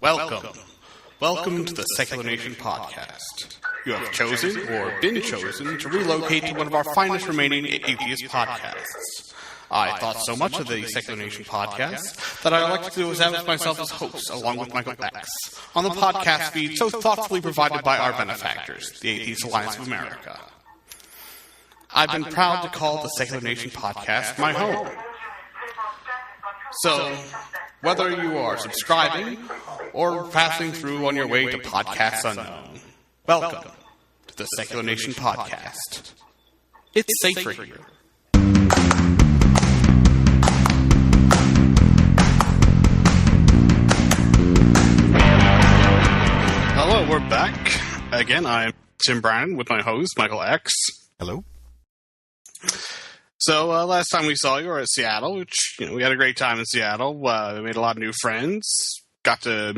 Welcome to the Secular Nation Podcast. You have chosen, or been chosen, to relocate to one of our finest remaining atheist podcasts. I thought so much of the Secular Nation Podcast that I elected to establish myself as host, along with Michael X, on the podcast feed so thoughtfully provided by our benefactors, the Atheist Alliance of America. I've been proud to call the Secular Nation Podcast my home. So, whether you are subscribing or passing through on your way to Podcasts Unknown, welcome to the Secular Nation Podcast. It's safer here. Hello, we're back. Again, I'm Tim Brannon with my host, Michael X. Hello. So, last time we saw you were at Seattle, which, we had a great time in Seattle. We made a lot of new friends. Got to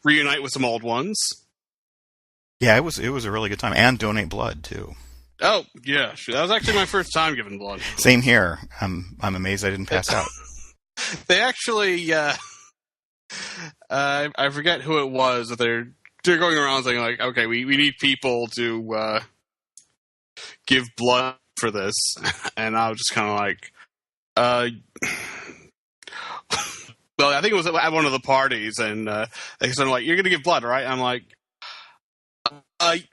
reunite with some old ones. Yeah, it was a really good time. And donate blood, too. Oh, yeah. That was actually my first time giving blood. Same here. I'm amazed I didn't pass out. They actually, I forget who it was, that they're going around saying, like, okay, we need people to give blood for this, and I was just kind of like, well, I think it was at one of the parties, and they said, like, you're going to give blood, right? I'm like, I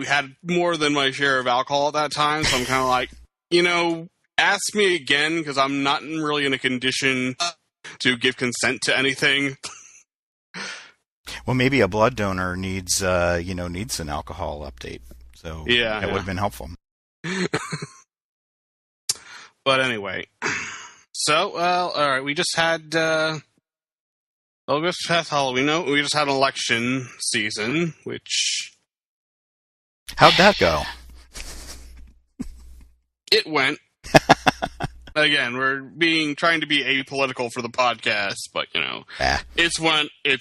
had more than my share of alcohol at that time, so I'm kind of like, ask me again, because I'm not really in a condition to give consent to anything. Well, maybe a blood donor needs an alcohol update, so that would have been helpful. But anyway, so, all right, we just had, Halloween. We just had an election season, which... How'd that go? It went. Again, we're trying to be apolitical for the podcast, but, it's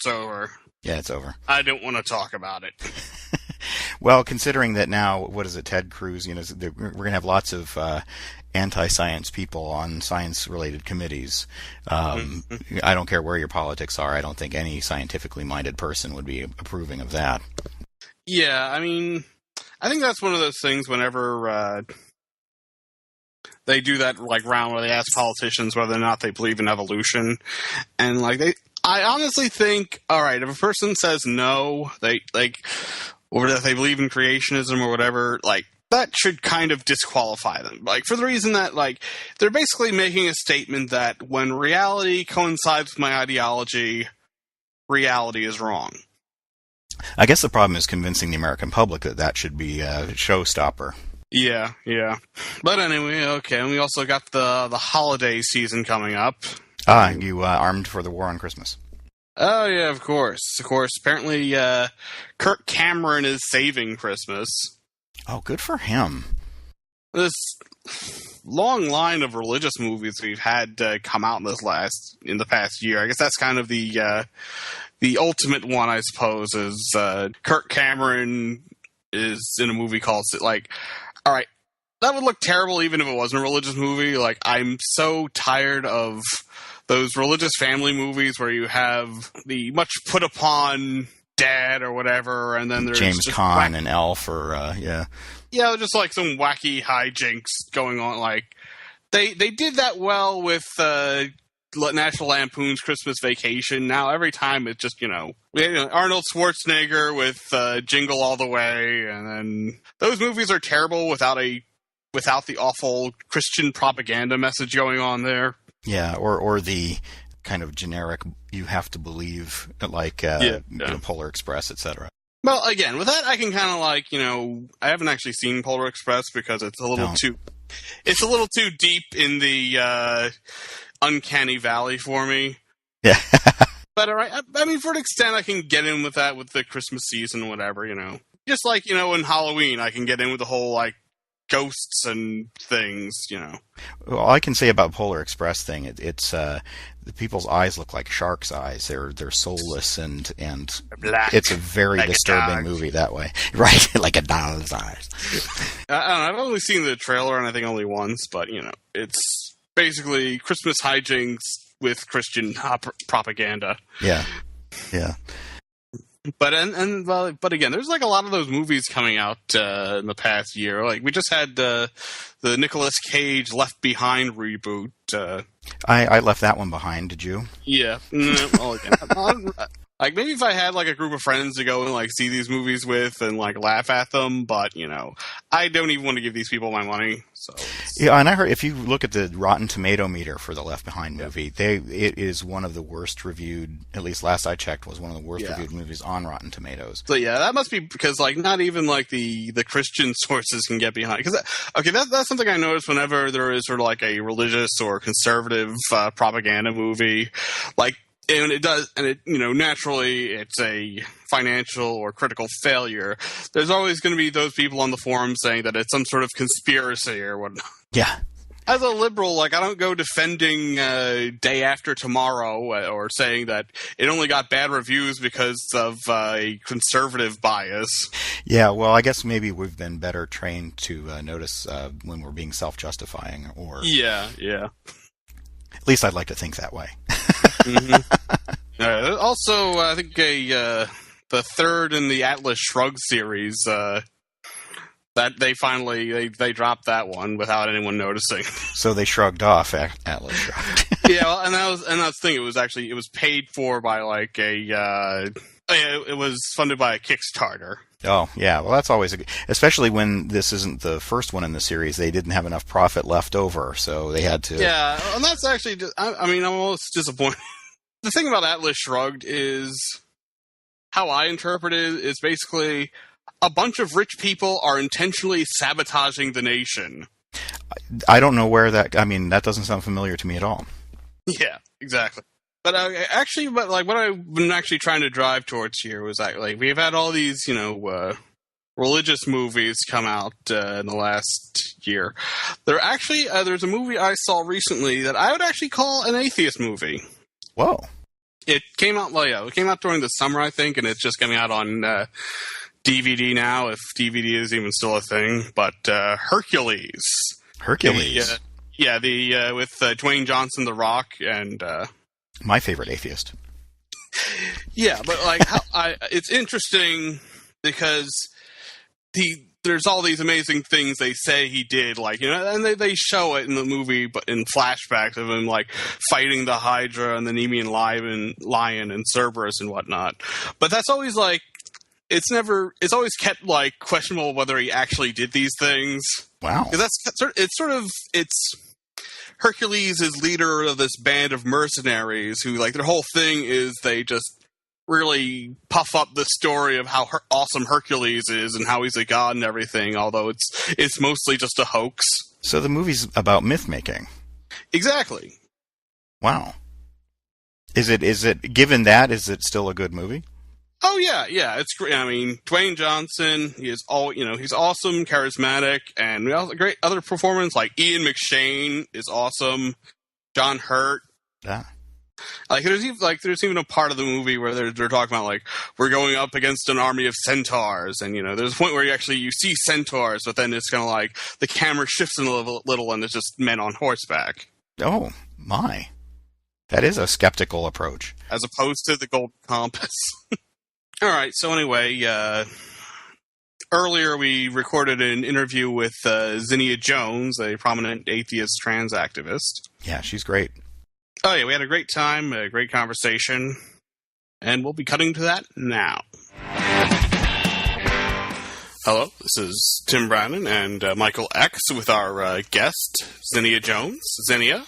over. Yeah, it's over. I don't want to talk about it. Well, considering that now, what is it, Ted Cruz, we're going to have lots of anti-science people on science-related committees. I don't care where your politics are. I don't think any scientifically minded person would be approving of that. Yeah, I mean, I think that's one of those things whenever they do that round where they ask politicians whether or not they believe in evolution, and I honestly think, all right, if a person says no, or that they believe in creationism or whatever, that should kind of disqualify them. For the reason that, they're basically making a statement that when reality coincides with my ideology, reality is wrong. I guess the problem is convincing the American public that should be a showstopper. Yeah. But anyway, okay, and we also got the holiday season coming up. You armed for the war on Christmas. Oh, yeah, of course. Apparently, Kirk Cameron is saving Christmas. Oh, good for him. This long line of religious movies we've had come out in the past year. I guess that's kind of the ultimate one, I suppose, is Kirk Cameron is in a movie called, all right, that would look terrible even if it wasn't a religious movie. I'm so tired of those religious family movies where you have the much put upon dad or whatever, and then there's James Caan and Elf, or just some wacky hijinks going on. They did that well with National Lampoon's Christmas Vacation. Now every time it's just Arnold Schwarzenegger with Jingle All the Way, and then those movies are terrible without the awful Christian propaganda message going on there. Yeah, or the kind of generic, you have to believe, Polar Express, etc. Well, again, with that, I can kind of I haven't actually seen Polar Express because it's a little too deep in the uncanny valley for me. Yeah. But all right, I mean, for an extent, I can get in with that with the Christmas season, whatever, Just in Halloween, I can get in with the whole ghosts and things, Well, all I can say about Polar Express thing, it's the people's eyes look like sharks' eyes. They're soulless and black, it's a very disturbing movie that way, right? Like a dog's eyes. I don't know. I've only seen the trailer, and I think only once, but it's basically Christmas hijinks with Christian propaganda. Yeah. Yeah. But but again, there's like a lot of those movies coming out in the past year. Like we just had the Nicolas Cage Left Behind reboot. I left that one behind. Did you? Yeah. Well, again, like maybe if I had like a group of friends to go and like see these movies with and like laugh at them, but I don't even want to give these people my money. So yeah, and I heard if you look at the Rotten Tomato meter for the Left Behind movie, it is one of the worst reviewed. At least last I checked, was one of the worst reviewed movies on Rotten Tomatoes. So yeah, that must be because like not even like the Christian sources can get behind. Because that's something I notice whenever there is sort of like a religious or conservative propaganda movie, like. And it does, and it naturally it's a financial or critical failure. There's always going to be those people on the forum saying that it's some sort of conspiracy or whatnot. Yeah. As a liberal, like I don't go defending Day After Tomorrow or saying that it only got bad reviews because of a conservative bias. Yeah, well, I guess maybe we've been better trained to notice when we're being self-justifying, or yeah. At least I'd like to think that way. Mm-hmm. Also, I think the third in the Atlas Shrugged series that they finally they dropped that one without anyone noticing. So they shrugged off Atlas Shrugged. Yeah, well, and that's the thing. It was paid for by like it was funded by a Kickstarter. Oh, yeah. Well, that's always especially when this isn't the first one in the series. They didn't have enough profit left over, so they had to. Yeah, and that's actually just, I'm almost disappointed. The thing about Atlas Shrugged is how I interpret it is basically a bunch of rich people are intentionally sabotaging the nation. I don't know where that doesn't sound familiar to me at all. Yeah, exactly. But what I've been actually trying to drive towards here was like we've had all these, religious movies come out in the last year. There's a movie I saw recently that I would actually call an atheist movie. Whoa! It came out it came out during the summer, I think, and it's just coming out on DVD now, if DVD is even still a thing. But Hercules. Hercules. With Dwayne Johnson, The Rock, and. My favorite atheist. Yeah, but like it's interesting because there's all these amazing things they say he did, like and they show it in the movie, but in flashbacks of him like fighting the Hydra and the Nemean lion and Cerberus and whatnot. But that's always like it's always kept like questionable whether he actually did these things. Wow, because it's. Hercules is leader of this band of mercenaries who, like, their whole thing is they just really puff up the story of how awesome Hercules is and how he's a god and everything, although it's mostly just a hoax. So the movie's about myth-making. Exactly. Wow. Is it given that, is it still a good movie? Oh, yeah, it's great. I mean, Dwayne Johnson, he's awesome, charismatic, and we also great other performance, like Ian McShane is awesome, John Hurt. Yeah. Like, there's even a part of the movie where they're talking about, like, we're going up against an army of centaurs, and, there's a point where you see centaurs, but then it's kind of like, the camera shifts in a little, and it's just men on horseback. Oh, my. That is a skeptical approach. As opposed to the Golden Compass. All right, so anyway, earlier we recorded an interview with ZinniaJones, a prominent atheist trans activist. Yeah, she's great. Oh, yeah, we had a great time, a great conversation, and we'll be cutting to that now. Hello, this is Tim Brannon and Michael X with our guest, ZinniaJones. Zinnia,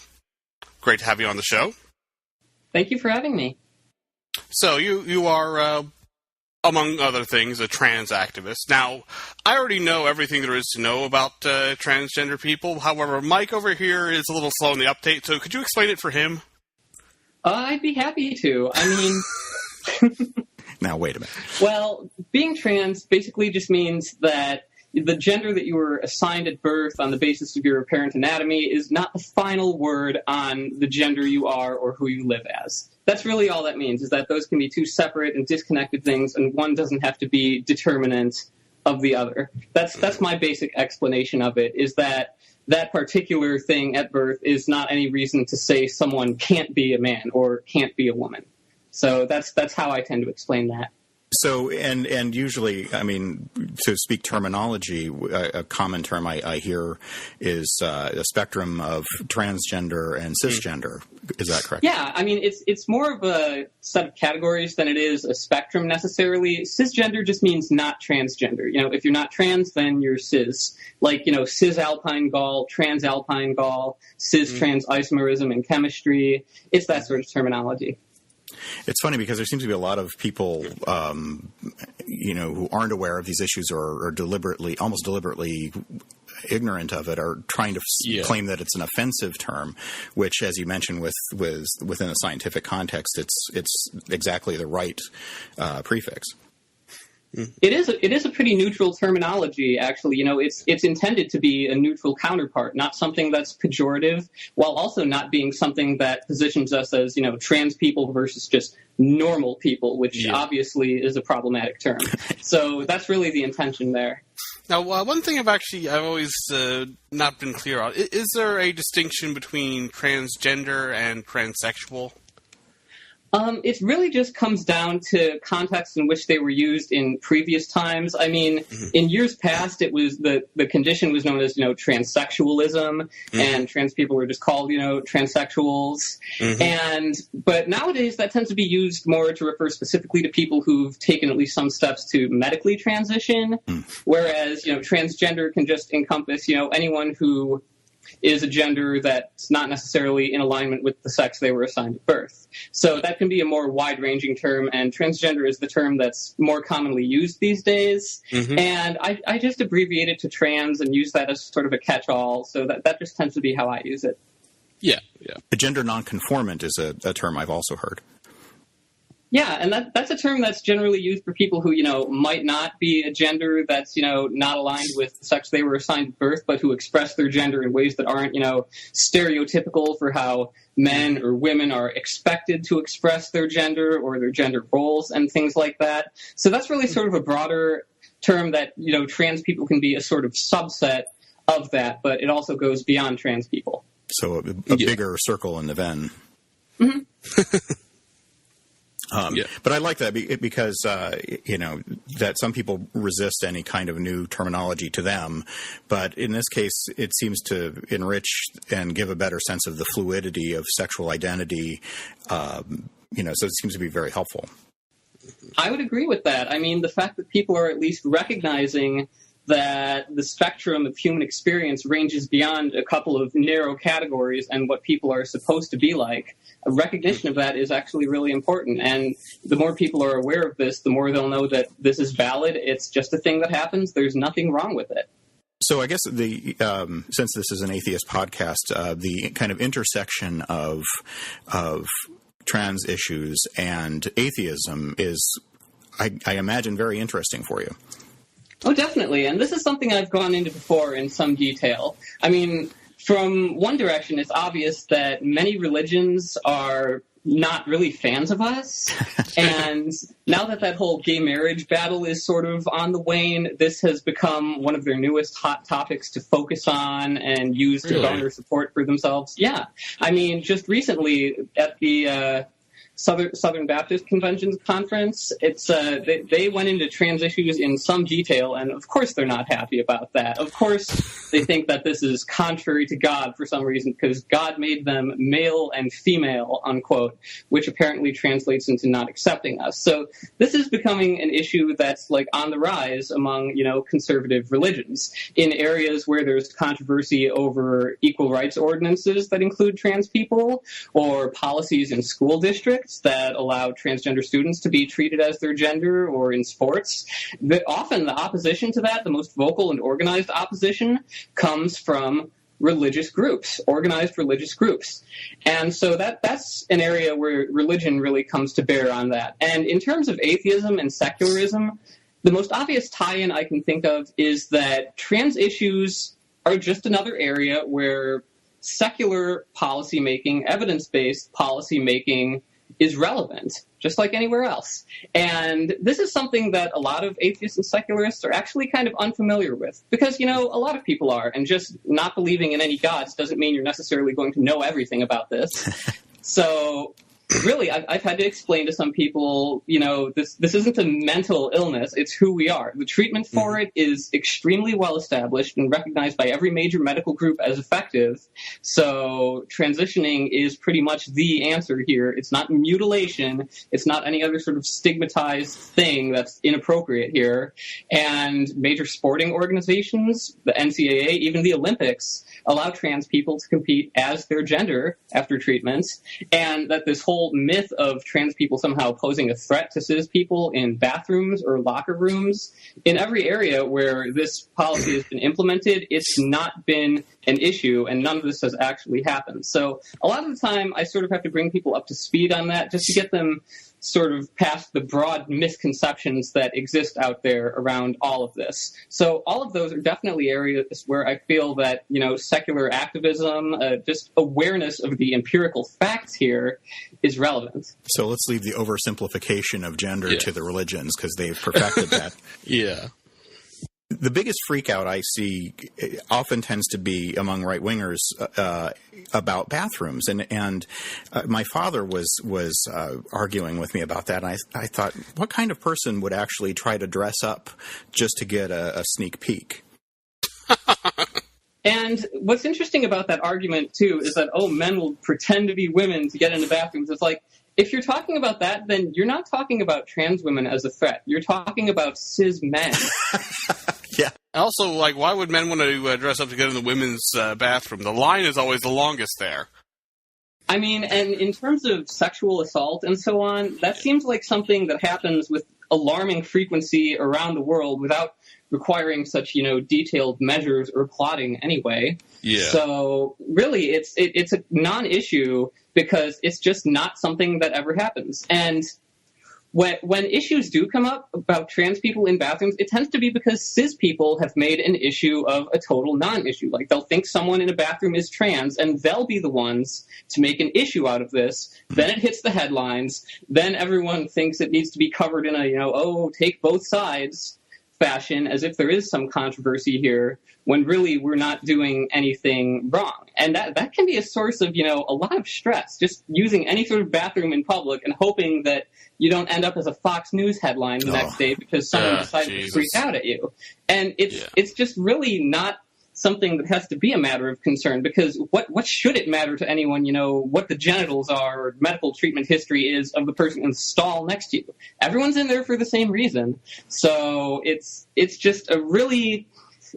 great to have you on the show. Thank you for having me. So you are... among other things, a trans activist. Now, I already know everything there is to know about transgender people. However, Mike over here is a little slow in the update, so could you explain it for him? I'd be happy to. I mean... Now, wait a minute. Well, being trans basically just means that the gender that you were assigned at birth on the basis of your apparent anatomy is not the final word on the gender you are or who you live as. That's really all that means, is that those can be two separate and disconnected things, and one doesn't have to be determinant of the other. That's my basic explanation of it, is that particular thing at birth is not any reason to say someone can't be a man or can't be a woman. So that's how I tend to explain that. So, and usually, I mean, to speak terminology, a common term I hear is a spectrum of transgender and cisgender. Is that correct? Yeah, I mean, it's more of a set of categories than it is a spectrum necessarily. Cisgender just means not transgender. You know, if you're not trans, then you're cis. Like, you know, cis-alpine Gaul, trans-alpine Gaul, cis-trans isomerism in chemistry. It's that sort of terminology. It's funny because there seems to be a lot of people, who aren't aware of these issues or are almost deliberately ignorant of it, are trying to claim that it's an offensive term, which, as you mentioned, within a scientific context, it's exactly the right prefix. It is a pretty neutral terminology, actually. You know, it's intended to be a neutral counterpart, not something that's pejorative, while also not being something that positions us as, you know, trans people versus just normal people, which obviously is a problematic term. So that's really the intention there. Now, one thing I've always not been clear on, is there a distinction between transgender and transsexual? It really just comes down to context in which they were used in previous times. I mean, in years past, it was the condition was known as, you know, transsexualism, and trans people were just called, you know, transsexuals. But nowadays, that tends to be used more to refer specifically to people who've taken at least some steps to medically transition, whereas, you know, transgender can just encompass, you know, anyone who is a gender that's not necessarily in alignment with the sex they were assigned at birth. So that can be a more wide-ranging term, and transgender is the term that's more commonly used these days. And I just abbreviate it to trans and use that as sort of a catch-all, so that just tends to be how I use it. Yeah. A gender nonconformant is a term I've also heard. Yeah, and that's a term that's generally used for people who, you know, might not be a gender that's, you know, not aligned with the sex they were assigned at birth, but who express their gender in ways that aren't, you know, stereotypical for how men or women are expected to express their gender or their gender roles and things like that. So that's really sort of a broader term that, you know, trans people can be a sort of subset of that, but it also goes beyond trans people. So a bigger circle in the Venn. But I like that because, that some people resist any kind of new terminology to them. But in this case, it seems to enrich and give a better sense of the fluidity of sexual identity. So it seems to be very helpful. I would agree with that. I mean, the fact that people are at least recognizing that the spectrum of human experience ranges beyond a couple of narrow categories and what people are supposed to be like, a recognition of that is actually really important. And the more people are aware of this, the more they'll know that this is valid. It's just a thing that happens. There's nothing wrong with it. So I guess since this is an atheist podcast, the kind of intersection of trans issues and atheism is, I imagine, very interesting for you. Oh, definitely. And this is something I've gone into before in some detail. I mean, from one direction, it's obvious that many religions are not really fans of us. And now that whole gay marriage battle is sort of on the wane, this has become one of their newest hot topics to focus on and use to garner support for themselves. Yeah. I mean, just recently at the Southern Baptist Convention's conference, they went into trans issues in some detail, and of course they're not happy about that. Of course they think that this is contrary to God for some reason, because God made them male and female, unquote, which apparently translates into not accepting us. So this is becoming an issue that's like on the rise among, you know, conservative religions in areas where there's controversy over equal rights ordinances that include trans people, or policies in school districts that allow transgender students to be treated as their gender, or in sports. Often the opposition to that, the most vocal and organized opposition, comes from religious groups, organized religious groups. And so that's an area where religion really comes to bear on that. And in terms of atheism and secularism, the most obvious tie-in I can think of is that trans issues are just another area where secular policymaking, evidence-based policymaking, is relevant, just like anywhere else. And this is something that a lot of atheists and secularists are actually kind of unfamiliar with, because, you know, a lot of people are, and just not believing in any gods doesn't mean you're necessarily going to know everything about this. So really, I've had to explain to some people, this isn't a mental illness, it's who we are. The treatment for it is extremely well established and recognized by every major medical group as effective. So transitioning is pretty much the answer here. It's not mutilation. It's not any other sort of stigmatized thing that's inappropriate here. And major sporting organizations, the NCAA, even the Olympics, allow trans people to compete as their gender after treatments, and that this whole myth of trans people somehow posing a threat to cis people in bathrooms or locker rooms, in every area where this policy has been implemented, it's not been an issue, and none of this has actually happened. So a lot of the time, I sort of have to bring people up to speed on that just to get them sort of past the broad misconceptions that exist out there around all of this. So all of those are definitely areas where I feel that, secular activism, just awareness of the empirical facts here is relevant. So let's leave the oversimplification of gender to the religions, because they've perfected that. Yeah. The biggest freakout I see often tends to be among right-wingers about bathrooms, and my father was arguing with me about that, and I thought, what kind of person would actually try to dress up just to get a sneak peek? And what's interesting about that argument, too, is that, men will pretend to be women to get into bathrooms. It's like, if you're talking about that, then you're not talking about trans women as a threat. You're talking about cis men. Yeah. Also, why would men want to dress up to get in the women's bathroom? The line is always the longest there. I mean, and in terms of sexual assault and so on, that seems like something that happens with alarming frequency around the world without requiring such, detailed measures or plotting anyway. Yeah. So really, it's a non-issue because it's just not something that ever happens. And when issues do come up about trans people in bathrooms, it tends to be because cis people have made an issue of a total non-issue. Like, they'll think someone in a bathroom is trans, and they'll be the ones to make an issue out of this. Then it hits the headlines. Then everyone thinks it needs to be covered in a, take both sides fashion, as if there is some controversy here, when really we're not doing anything wrong. And that can be a source of, a lot of stress, just using any sort of bathroom in public and hoping that you don't end up as a Fox News headline the next day because someone decided to freak out at you. And it's just really not something that has to be a matter of concern, because what should it matter to anyone, what the genitals are or medical treatment history is of the person in the stall next to you? Everyone's in there for the same reason. So it's just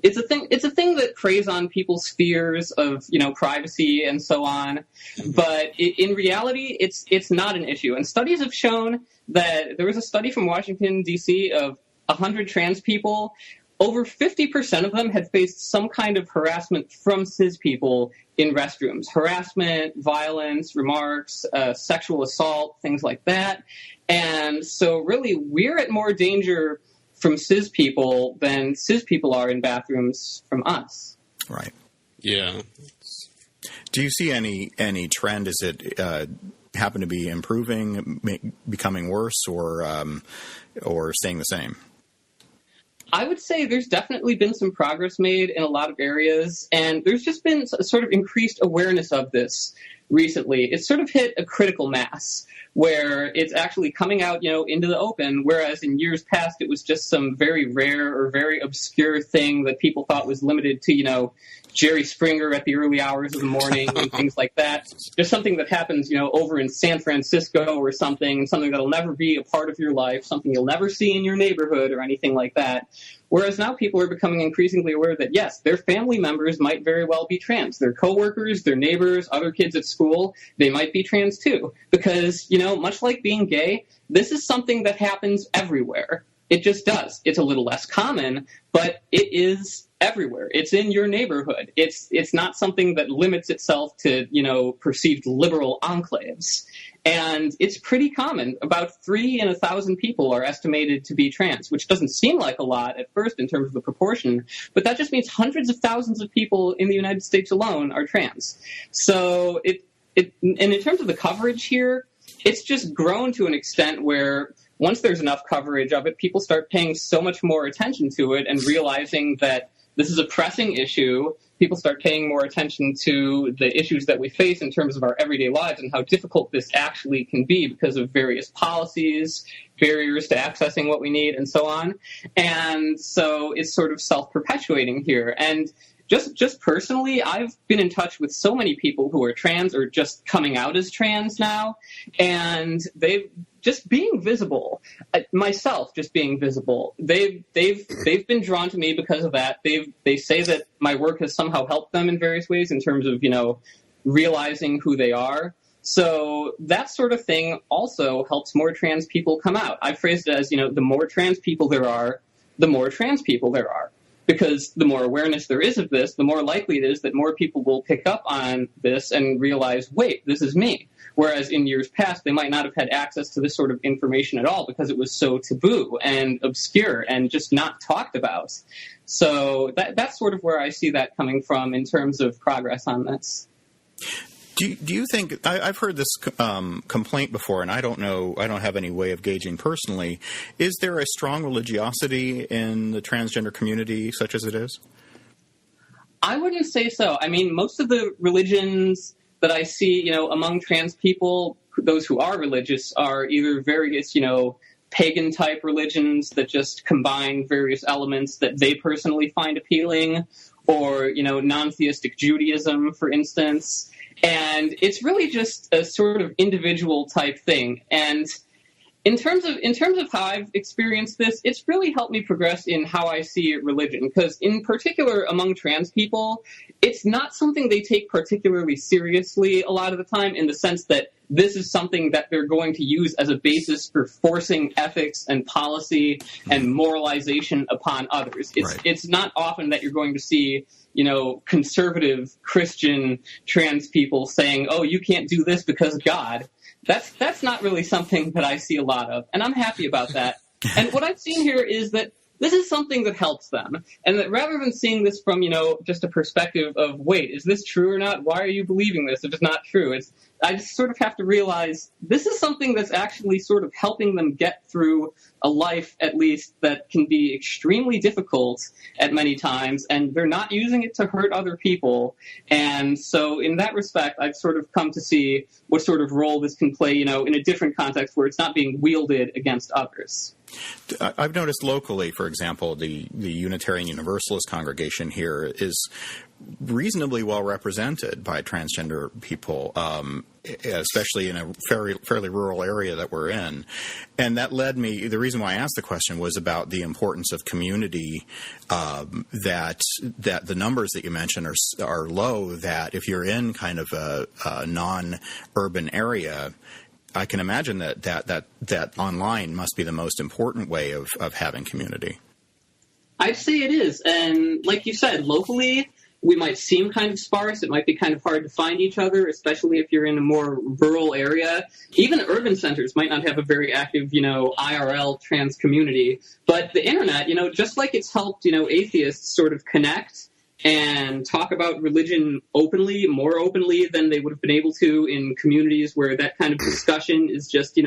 it's a thing that preys on people's fears of, privacy and so on. But in reality, it's not an issue. And studies have shown that there was a study from Washington, D.C. of 100 trans people. Over 50% of them had faced some kind of harassment from cis people in restrooms. Harassment, violence, remarks, sexual assault, things like that. And so really, we're at more danger from cis people than cis people are in bathrooms from us. Right. Yeah. Do you see any trend? Is it happen to be improving, becoming worse, or staying the same? I would say there's definitely been some progress made in a lot of areas, and there's just been a sort of increased awareness of this recently. It's sort of hit a critical mass where it's actually coming out, into the open, whereas in years past it was just some very rare or very obscure thing that people thought was limited to, Jerry Springer at the early hours of the morning and things like that. Just something that happens, over in San Francisco or something that'll never be a part of your life, something you'll never see in your neighborhood or anything like that. Whereas now people are becoming increasingly aware that, yes, their family members might very well be trans. Their coworkers, their neighbors, other kids at school, they might be trans too. Because, much like being gay, this is something that happens everywhere. It just does. It's a little less common, but it is everywhere. It's in your neighborhood. It's not something that limits itself to, perceived liberal enclaves. And it's pretty common. About 3 in 1,000 people are estimated to be trans, which doesn't seem like a lot at first in terms of the proportion, but that just means hundreds of thousands of people in the United States alone are trans. So and in terms of the coverage here, it's just grown to an extent where once there's enough coverage of it, people start paying so much more attention to it and realizing that this is a pressing issue, people start paying more attention to the issues that we face in terms of our everyday lives and how difficult this actually can be because of various policies, barriers to accessing what we need, and so on. And so it's sort of self-perpetuating here. And just personally, I've been in touch with so many people who are trans or just coming out as trans now, and they've just being visible, myself just being visible. They've been drawn to me because of that. They say that my work has somehow helped them in various ways in terms of, realizing who they are. So that sort of thing also helps more trans people come out. I phrased it as, the more trans people there are, the more trans people there are. Because the more awareness there is of this, the more likely it is that more people will pick up on this and realize, wait, this is me. Whereas in years past, they might not have had access to this sort of information at all because it was so taboo and obscure and just not talked about. So that's sort of where I see that coming from in terms of progress on this. Do you think, I've heard this complaint before, and I don't know, I don't have any way of gauging personally, is there a strong religiosity in the transgender community such as it is? I wouldn't say so. I mean, most of the religions that I see, among trans people, those who are religious, are either various, pagan-type religions that just combine various elements that they personally find appealing, or, non-theistic Judaism, for instance. And it's really just a sort of individual type thing. And in terms of how I've experienced this, it's really helped me progress in how I see religion. Because in particular, among trans people, it's not something they take particularly seriously a lot of the time, in the sense that this is something that they're going to use as a basis for forcing ethics and policy and moralization upon others. It's not often that you're going to see, conservative Christian trans people saying, oh, you can't do this because God. That's not really something that I see a lot of, and I'm happy about that. And what I've seen here is that this is something that helps them, and that rather than seeing this from, just a perspective of, wait, is this true or not? Why are you believing this if it's not true? I just sort of have to realize this is something that's actually sort of helping them get through a life, at least, that can be extremely difficult at many times, and they're not using it to hurt other people. And so in that respect, I've sort of come to see what sort of role this can play, in a different context where it's not being wielded against others. I've noticed locally, for example, the Unitarian Universalist congregation here is reasonably well represented by transgender people, especially in a fairly rural area that we're in. And that led me, the reason why I asked the question was about the importance of community, that the numbers that you mentioned are low, that if you're in kind of a non-urban area, I can imagine that online must be the most important way of having community. I'd say it is. And like you said, locally, we might seem kind of sparse. It might be kind of hard to find each other, especially if you're in a more rural area. Even urban centers might not have a very active, IRL trans community. But the internet, just like it's helped, atheists sort of connect and talk about religion openly, more openly than they would have been able to in communities where that kind of discussion is just,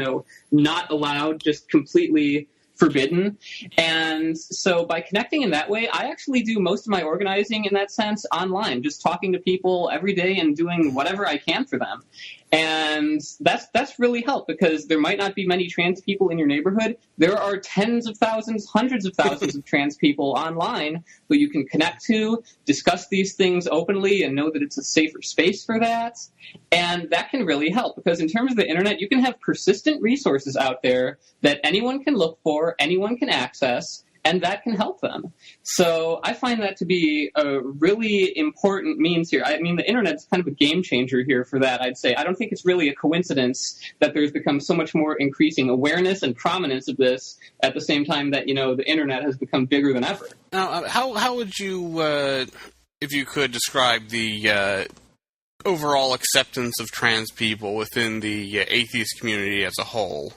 not allowed, just completely forbidden. And so by connecting in that way, I actually do most of my organizing in that sense online, just talking to people every day and doing whatever I can for them. And that's really helped, because there might not be many trans people in your neighborhood. There are tens of thousands, hundreds of thousands of trans people online who you can connect to, discuss these things openly, and know that it's a safer space for that. And that can really help, because in terms of the internet, you can have persistent resources out there that anyone can look for, anyone can access, and that can help them. So I find that to be a really important means here. I mean, the internet's kind of a game changer here for that, I'd say. I don't think it's really a coincidence that there's become so much more increasing awareness and prominence of this at the same time that, the internet has become bigger than ever. Now, how would you, if you could, describe the overall acceptance of trans people within the atheist community as a whole?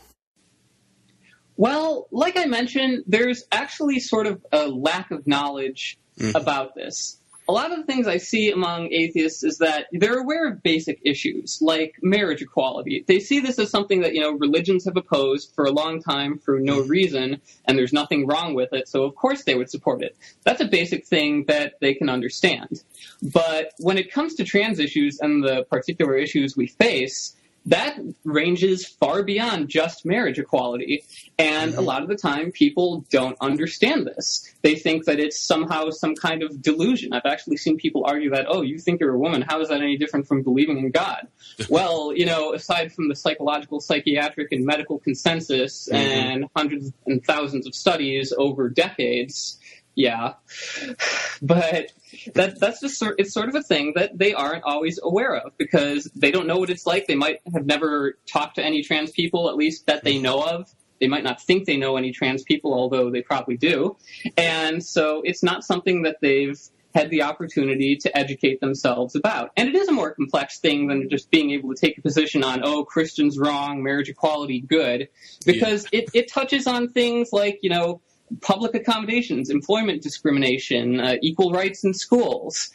Well, like I mentioned, there's actually sort of a lack of knowledge about this. a lot of the things I see among atheists is that they're aware of basic issues like marriage equality. They see this as something that, religions have opposed for a long time for no reason, and there's nothing wrong with it, so of course they would support it. That's a basic thing that they can understand. But when it comes to trans issues and the particular issues we face, that ranges far beyond just marriage equality. And a lot of the time, people don't understand this. They think that it's somehow some kind of delusion. I've actually seen people argue that, oh, you think you're a woman. How is that any different from believing in God? Well, aside from the psychological, psychiatric, and medical consensus and hundreds and thousands of studies over decades, yeah. But that's just it's sort of a thing that they aren't always aware of because they don't know what it's like. They might have never talked to any trans people, at least that they know of. They might not think they know any trans people, although they probably do. And so it's not something that they've had the opportunity to educate themselves about. And it is a more complex thing than just being able to take a position on, oh, Christians wrong, marriage equality good, because it touches on things like, public accommodations, employment discrimination, equal rights in schools,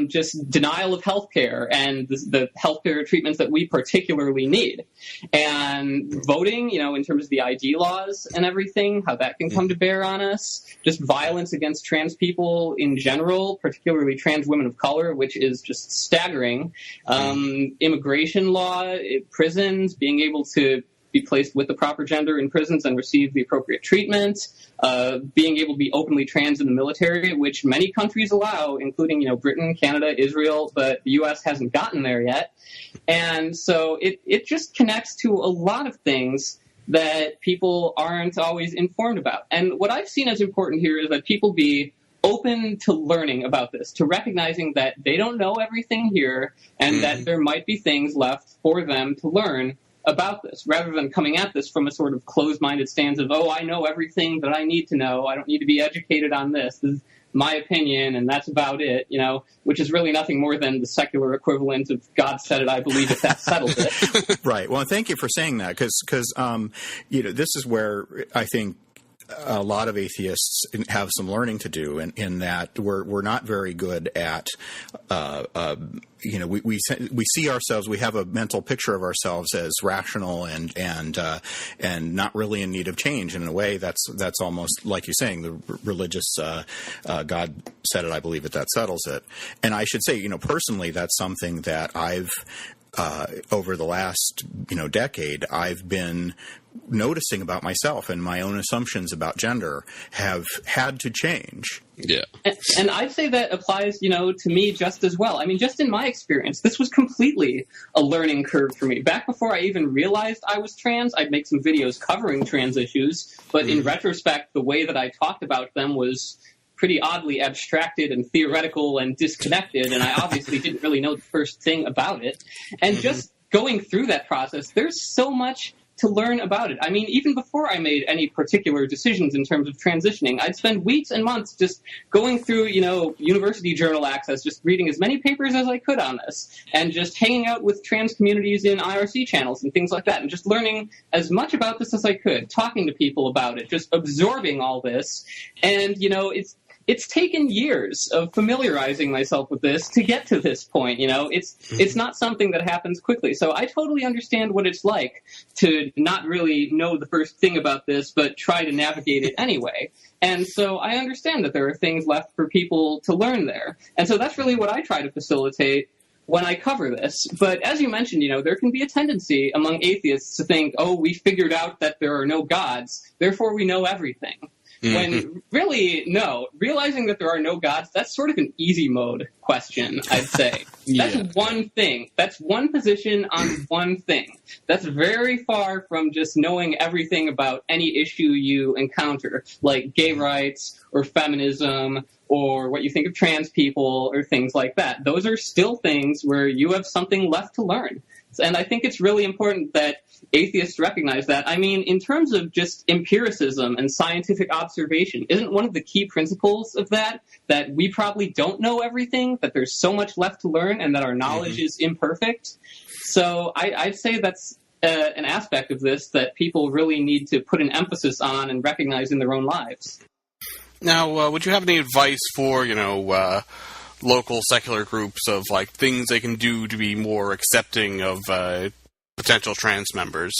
just denial of health care and the health care treatments that we particularly need. And voting, in terms of the ID laws and everything, how that can come to bear on us. Just violence against trans people in general, particularly trans women of color, which is just staggering. Immigration law, prisons, being able to be placed with the proper gender in prisons and receive the appropriate treatment, being able to be openly trans in the military, which many countries allow, including, Britain, Canada, Israel, but the U.S. hasn't gotten there yet. And so it just connects to a lot of things that people aren't always informed about. And what I've seen as important here is that people be open to learning about this, to recognizing that they don't know everything here and that there might be things left for them to learn about this, rather than coming at this from a sort of closed-minded stance of, oh, I know everything that I need to know. I don't need to be educated on this. This is my opinion, and that's about it, which is really nothing more than the secular equivalent of God said it, I believe it, that settles it. Right. Well, thank you for saying that, because this is where I think a lot of atheists have some learning to do in that we're not very good at we see ourselves, we have a mental picture of ourselves as rational and not really in need of change. And in a way, that's almost like you're saying, the religious God said it, I believe it, that settles it. And I should say, personally, that's something that I've over the last decade I've been noticing about myself, and my own assumptions about gender have had to change. Yeah. And I'd say that applies, to me just as well. I mean, just in my experience, this was completely a learning curve for me. Back before I even realized I was trans, I'd make some videos covering trans issues, but in retrospect, the way that I talked about them was pretty oddly abstracted and theoretical and disconnected, and I obviously didn't really know the first thing about it. And just going through that process, there's so much to learn about it. I mean, even before I made any particular decisions in terms of transitioning, I'd spend weeks and months just going through, university journal access, just reading as many papers as I could on this, and just hanging out with trans communities in IRC channels and things like that, and just learning as much about this as I could, talking to people about it, just absorbing all this. And, it's taken years of familiarizing myself with this to get to this point. It's not something that happens quickly. So I totally understand what it's like to not really know the first thing about this, but try to navigate it anyway. And so I understand that there are things left for people to learn there. And so that's really what I try to facilitate when I cover this. But as you mentioned, there can be a tendency among atheists to think, oh, we figured out that there are no gods, therefore we know everything. When really, no. Realizing that there are no gods, that's sort of an easy mode question, I'd say. That's one thing. That's one position on one thing. That's very far from just knowing everything about any issue you encounter, like gay rights or feminism or what you think of trans people or things like that. Those are still things where you have something left to learn. And I think it's really important that atheists recognize that. I mean, in terms of just empiricism and scientific observation, isn't one of the key principles of that we probably don't know everything, that there's so much left to learn, and that our knowledge is imperfect? So I'd say that's an aspect of this that people really need to put an emphasis on and recognize in their own lives. Now, would you have any advice for, local secular groups of like things they can do to be more accepting of potential trans members?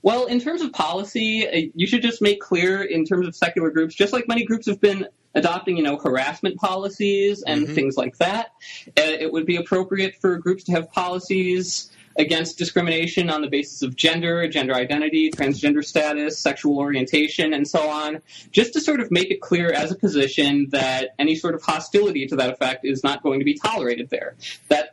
Well, in terms of policy, you should just make clear in terms of secular groups, just like many groups have been adopting, harassment policies and things like that. It would be appropriate for groups to have policies against discrimination on the basis of gender, gender identity, transgender status, sexual orientation, and so on, just to sort of make it clear as a position that any sort of hostility to that effect is not going to be tolerated there.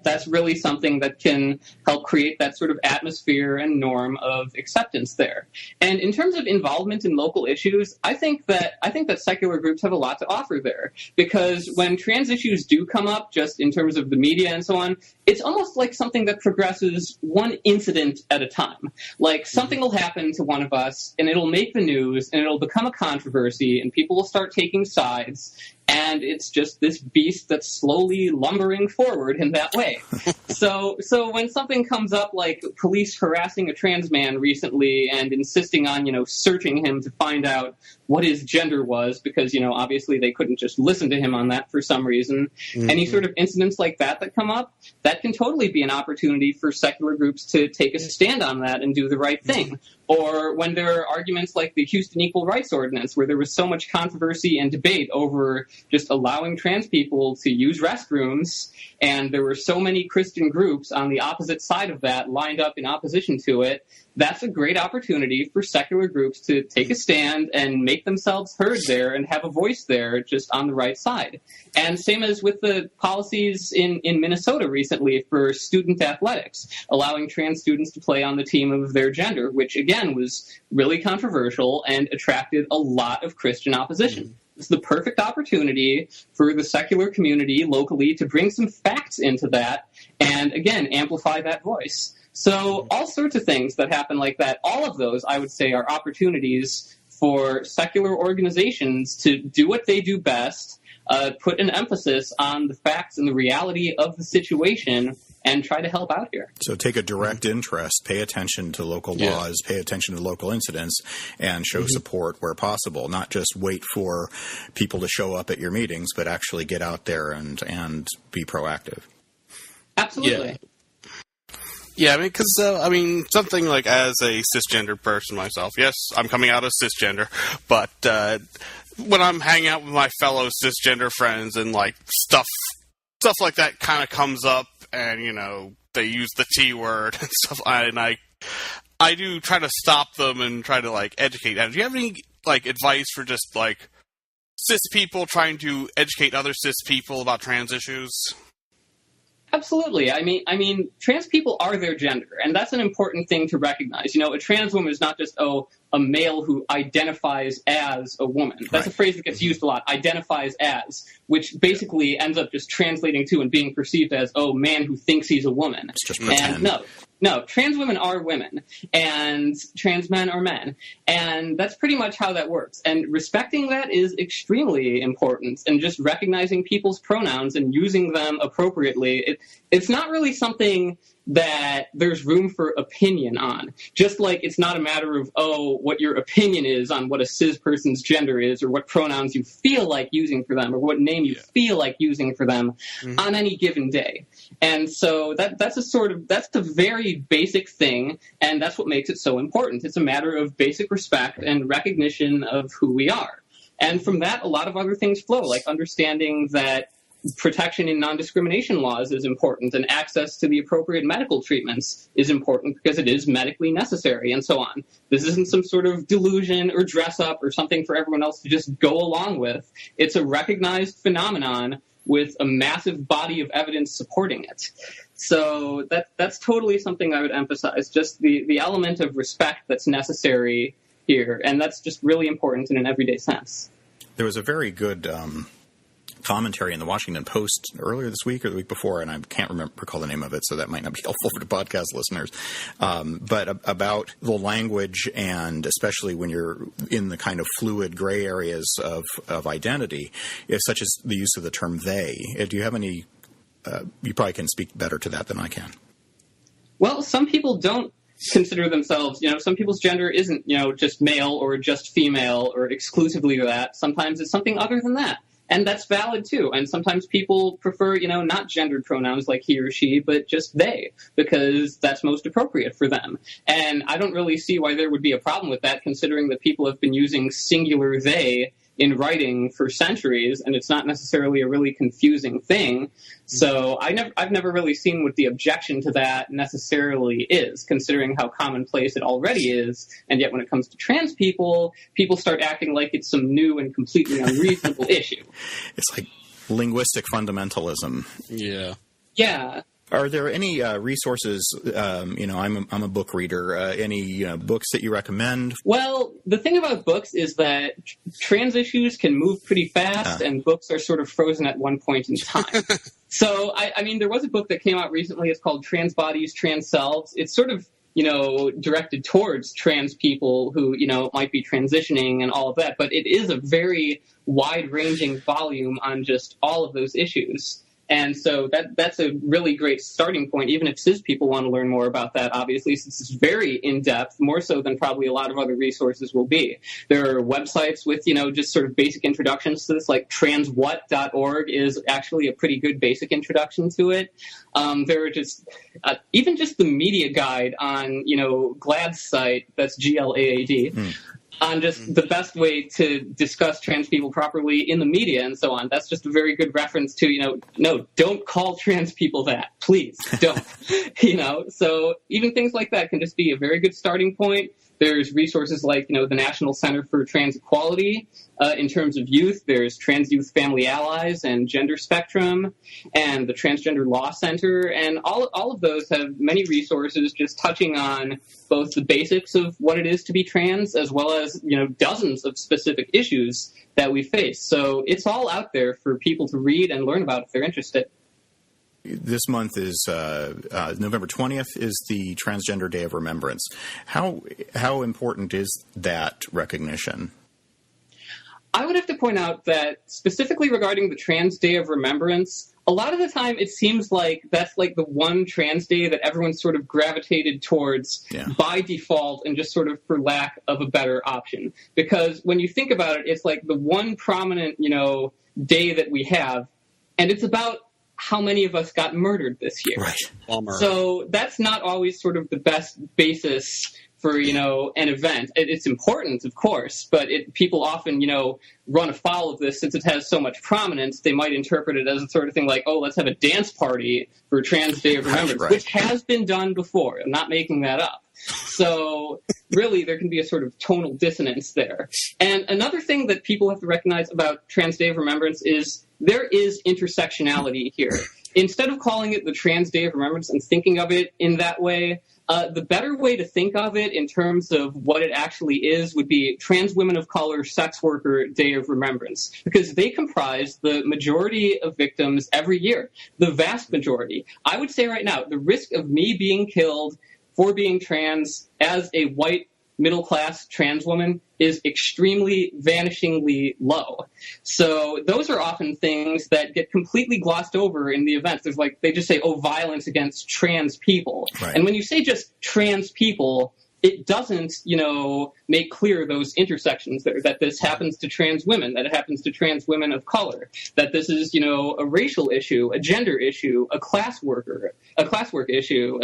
That's really something that can help create that sort of atmosphere and norm of acceptance there. And in terms of involvement in local issues, I think that secular groups have a lot to offer there, because when trans issues do come up, just in terms of the media and so on, it's almost like something that progresses one incident at a time. Like something will happen to one of us and it'll make the news and it'll become a controversy and people will start taking sides, and it's just this beast that's slowly lumbering forward in that way. So when something comes up like police harassing a trans man recently and insisting on, searching him to find out what his gender was, because, obviously they couldn't just listen to him on that for some reason, any sort of incidents like that come up, that can totally be an opportunity for secular groups to take a stand on that and do the right thing. Or when there are arguments like the Houston Equal Rights Ordinance, where there was so much controversy and debate over just allowing trans people to use restrooms, and there were so many Christian groups on the opposite side of that lined up in opposition to it, that's a great opportunity for secular groups to take a stand and make themselves heard there and have a voice there just on the right side. And same as with the policies in Minnesota recently for student athletics, allowing trans students to play on the team of their gender, which again was really controversial and attracted a lot of Christian opposition. It's the perfect opportunity for the secular community locally to bring some facts into that and, again, amplify that voice. So all sorts of things that happen like that, all of those, I would say, are opportunities for secular organizations to do what they do best, put an emphasis on the facts and the reality of the situation, and try to help out here. So take a direct interest, pay attention to local laws, pay attention to local incidents, and show support where possible. Not just wait for people to show up at your meetings, but actually get out there and be proactive. Absolutely. Yeah, because, something like as a cisgender person myself, yes, I'm coming out as cisgender, but when I'm hanging out with my fellow cisgender friends and, like, stuff like that kind of comes up, and, they use the T word and stuff, and I do try to stop them and try to, like, educate them. Do you have any, like, advice for just, like, cis people trying to educate other cis people about trans issues? Absolutely. I mean, trans people are their gender, and that's an important thing to recognize. A trans woman is not just, a male who identifies as a woman. That's a phrase that gets used a lot, identifies as, which basically ends up just translating to and being perceived as, man who thinks he's a woman. It's just pretend. And no, trans women are women, and trans men are men. And that's pretty much how that works. And respecting that is extremely important, and just recognizing people's pronouns and using them appropriately. It's not really something that there's room for opinion on. Just like it's not a matter of, what your opinion is on what a cis person's gender is, or what pronouns you feel like using for them, or what name you feel like using for them on any given day. And so that's a very basic thing, and that's what makes it so important. It's a matter of basic respect and recognition of who we are. And from that, a lot of other things flow, like understanding that protection in non-discrimination laws is important, and access to the appropriate medical treatments is important because it is medically necessary, and so on. This isn't some sort of delusion or dress up or something for everyone else to just go along with. It's a recognized phenomenon with a massive body of evidence supporting it. So that's totally something I would emphasize, just the element of respect that's necessary here, and that's just really important in an everyday sense. There was a very good commentary in the Washington Post earlier this week or the week before, and I can't recall the name of it, so that might not be helpful for the podcast listeners, but about the language, and especially when you're in the kind of fluid gray areas of identity, such as the use of the term they. Do you have any you probably can speak better to that than I can. Well, some people don't consider themselves, some people's gender isn't, just male or just female or exclusively that. Sometimes it's something other than that. And that's valid too. And sometimes people prefer, not gendered pronouns like he or she, but just they, because that's most appropriate for them. And I don't really see why there would be a problem with that, considering that people have been using singular they in writing for centuries, and it's not necessarily a really confusing thing. So I've never really seen what the objection to that necessarily is, considering how commonplace it already is. And yet when it comes to trans people, people start acting like it's some new and completely unreasonable issue. It's like linguistic fundamentalism. Yeah. Yeah. Are there any resources, I'm a book reader, any books that you recommend? Well, the thing about books is that trans issues can move pretty fast, and books are sort of frozen at one point in time. So, I mean, there was a book that came out recently. It's called Trans Bodies, Trans Selves. It's sort of, directed towards trans people who, might be transitioning and all of that. But it is a very wide-ranging volume on just all of those issues. And so that's a really great starting point, even if cis people want to learn more about that, obviously, since it's very in-depth, more so than probably a lot of other resources will be. There are websites with, just sort of basic introductions to this, like transwhat.org is actually a pretty good basic introduction to it. There are just, even just the media guide on, GLAAD's site, that's GLAAD, on just the best way to discuss trans people properly in the media and so on. That's just a very good reference to, no, don't call trans people that. Please don't. So even things like that can just be a very good starting point. There's resources like, the National Center for Trans Equality. In terms of youth, there's Trans Youth Family Allies and Gender Spectrum and the Transgender Law Center. And all of those have many resources just touching on both the basics of what it is to be trans, as well as, dozens of specific issues that we face. So it's all out there for people to read and learn about if they're interested. This month is November 20th is the Transgender Day of Remembrance. How important is that recognition? I would have to point out that specifically regarding the Trans Day of Remembrance, a lot of the time it seems like that's like the one trans day that everyone sort of gravitated towards by default and just sort of for lack of a better option. Because when you think about it, it's like the one prominent, day that we have, and it's about how many of us got murdered this year. Right. Bummer. So that's not always sort of the best basis for, an event. It's important, of course, but people often, run afoul of this since it has so much prominence. They might interpret it as a sort of thing like, oh, let's have a dance party for Trans Day of Remembrance, right. Which has been done before. I'm not making that up. So really, there can be a sort of tonal dissonance there. And another thing that people have to recognize about Trans Day of Remembrance is there is intersectionality here. Instead of calling it the Trans Day of Remembrance and thinking of it in that way, the better way to think of it in terms of what it actually is would be Trans Women of Color Sex Worker Day of Remembrance, because they comprise the majority of victims every year, the vast majority. I would say right now, the risk of me being killed for being trans as a white middle-class trans woman is extremely, vanishingly low. So those are often things that get completely glossed over in the events. There's they just say, oh, violence against trans people. Right. And when you say just trans people, it doesn't, make clear those intersections there, that this happens to trans women, that it happens to trans women of color, that this is, a racial issue, a gender issue, a classwork issue,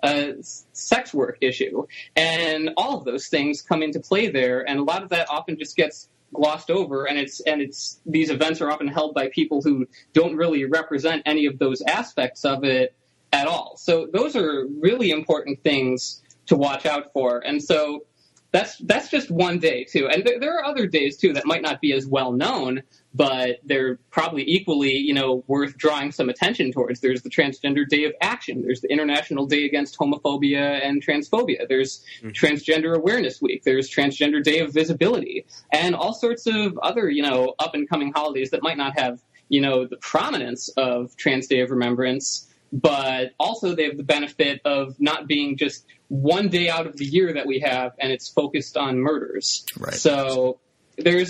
a sex work issue. And all of those things come into play there, and a lot of that often just gets glossed over, and it's these events are often held by people who don't really represent any of those aspects of it at all. So those are really important things to watch out for. And so that's just one day, too. And there are other days, too, that might not be as well known, but they're probably equally, worth drawing some attention towards. There's the Transgender Day of Action. There's the International Day Against Homophobia and Transphobia. There's Transgender Awareness Week. There's Transgender Day of Visibility. And all sorts of other, up-and-coming holidays that might not have, the prominence of Trans Day of Remembrance, but also they have the benefit of not being just one day out of the year that we have, and it's focused on murders. Right. So there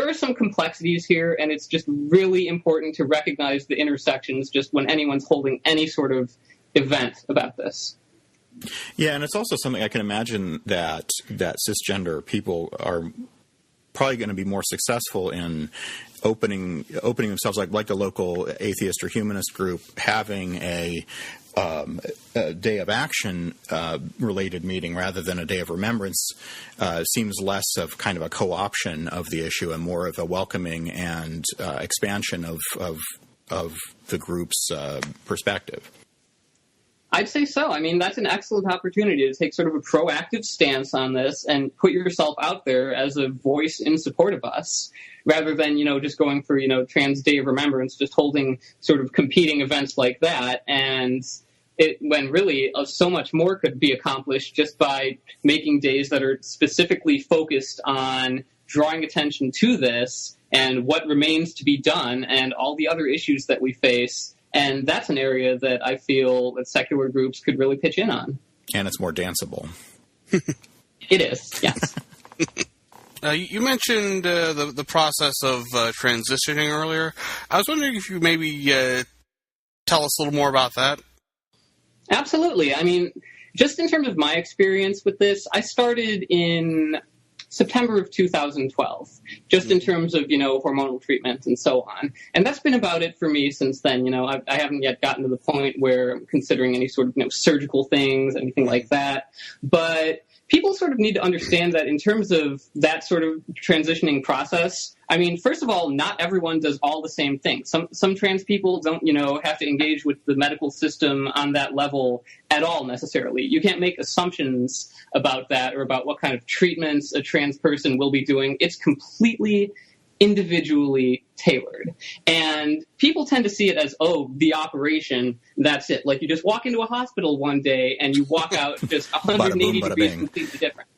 are some complexities here, and it's just really important to recognize the intersections just when anyone's holding any sort of event about this. Yeah, and it's also something I can imagine that cisgender people are probably going to be more successful in opening themselves, like a local atheist or humanist group, having a day of action related meeting rather than a day of remembrance seems less of kind of a co-option of the issue and more of a welcoming and expansion of the group's perspective. I'd say so. I mean, that's an excellent opportunity to take sort of a proactive stance on this and put yourself out there as a voice in support of us, rather than, just going for, Trans Day of Remembrance, just holding sort of competing events like that. And when really so much more could be accomplished just by making days that are specifically focused on drawing attention to this and what remains to be done and all the other issues that we face. And that's an area that I feel that secular groups could really pitch in on. And it's more danceable. It is, yes. You mentioned the process of transitioning earlier. I was wondering if you maybe tell us a little more about that. Absolutely. I mean, just in terms of my experience with this, I started in September of 2012, just in terms of, hormonal treatment and so on. And that's been about it for me since then. I haven't yet gotten to the point where I'm considering any sort of, surgical things, anything like that. But people sort of need to understand that in terms of that sort of transitioning process, I mean, first of all, not everyone does all the same things. Some trans people don't, have to engage with the medical system on that level at all necessarily. You can't make assumptions about that or about what kind of treatments a trans person will be doing. It's completely individually tailored. And people tend to see it as, the operation, that's it. Like you just walk into a hospital one day and you walk out just 180 degrees completely different.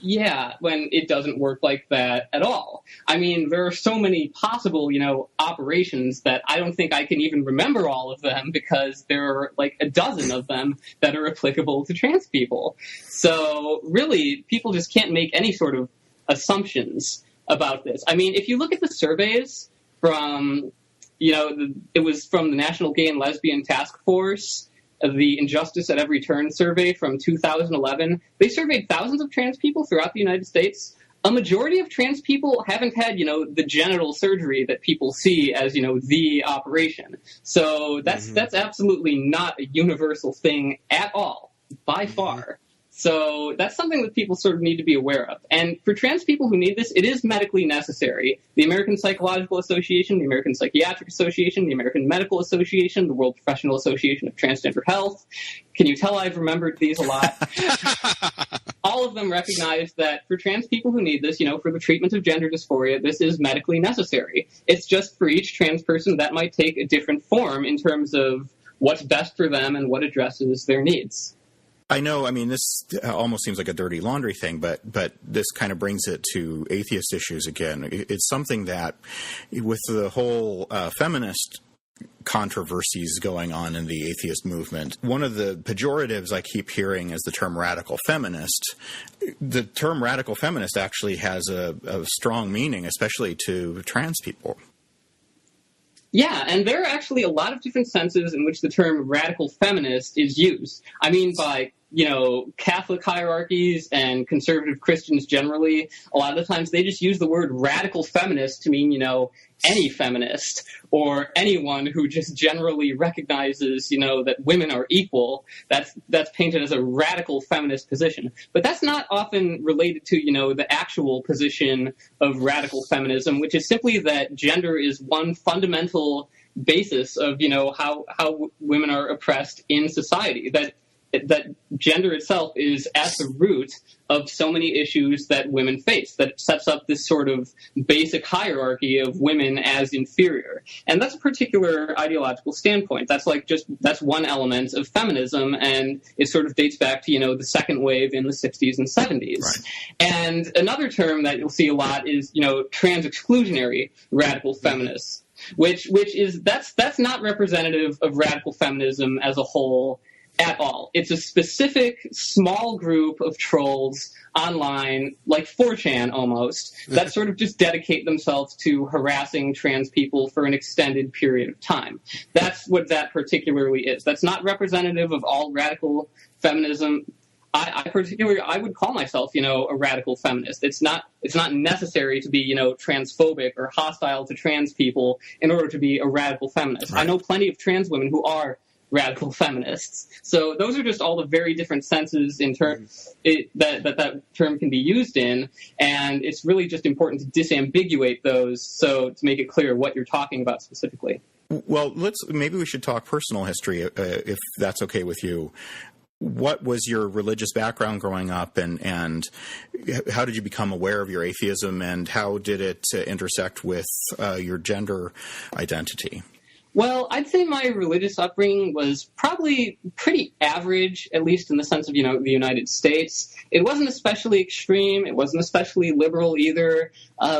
Yeah, when it doesn't work like that at all. I mean, there are so many possible, operations that I don't think I can even remember all of them because there are like a dozen of them that are applicable to trans people. So really, people just can't make any sort of assumptions about this. I mean, if you look at the surveys from, it was from the National Gay and Lesbian Task Force, the Injustice at Every Turn survey from 2011. They surveyed thousands of trans people throughout the United States. A majority of trans people haven't had, the genital surgery that people see as, the operation. So that's absolutely not a universal thing at all, by far. So that's something that people sort of need to be aware of. And for trans people who need this, it is medically necessary. The American Psychological Association, the American Psychiatric Association, the American Medical Association, the World Professional Association of Transgender Health. Can you tell I've remembered these a lot? All of them recognize that for trans people who need this, for the treatment of gender dysphoria, this is medically necessary. It's just for each trans person that might take a different form in terms of what's best for them and what addresses their needs. I know, I mean, this almost seems like a dirty laundry thing, but this kind of brings it to atheist issues again. It's something that, with the whole feminist controversies going on in the atheist movement, one of the pejoratives I keep hearing is the term radical feminist. The term radical feminist actually has a strong meaning, especially to trans people. Yeah, and there are actually a lot of different senses in which the term radical feminist is used. I mean, by, Catholic hierarchies and conservative Christians generally, a lot of the times they just use the word radical feminist to mean, any feminist or anyone who just generally recognizes, that women are equal. That's painted as a radical feminist position. But that's not often related to, the actual position of radical feminism, which is simply that gender is one fundamental basis of, how women are oppressed in society. That gender itself is at the root of so many issues that women face, that it sets up this sort of basic hierarchy of women as inferior. And that's a particular ideological standpoint. That's one element of feminism, and it sort of dates back to, the second wave in the 60s and 70s. Right. And another term that you'll see a lot is, trans-exclusionary radical feminists, which is, that's not representative of radical feminism as a whole at all. It's a specific small group of trolls online, like 4chan almost, that sort of just dedicate themselves to harassing trans people for an extended period of time. That's what that particularly is. That's not representative of all radical feminism. I particularly, I would call myself, a radical feminist. It's not necessary to be, transphobic or hostile to trans people in order to be a radical feminist. Right. I know plenty of trans women who are radical feminists. So those are just all the very different senses in that term can be used in, and it's really just important to disambiguate those so to make it clear what you're talking about specifically. Well, maybe we should talk personal history, if that's okay with you. What was your religious background growing up, and how did you become aware of your atheism, and how did it intersect with your gender identity? Well, I'd say my religious upbringing was probably pretty average, at least in the sense of, the United States. It wasn't especially extreme. It wasn't especially liberal either.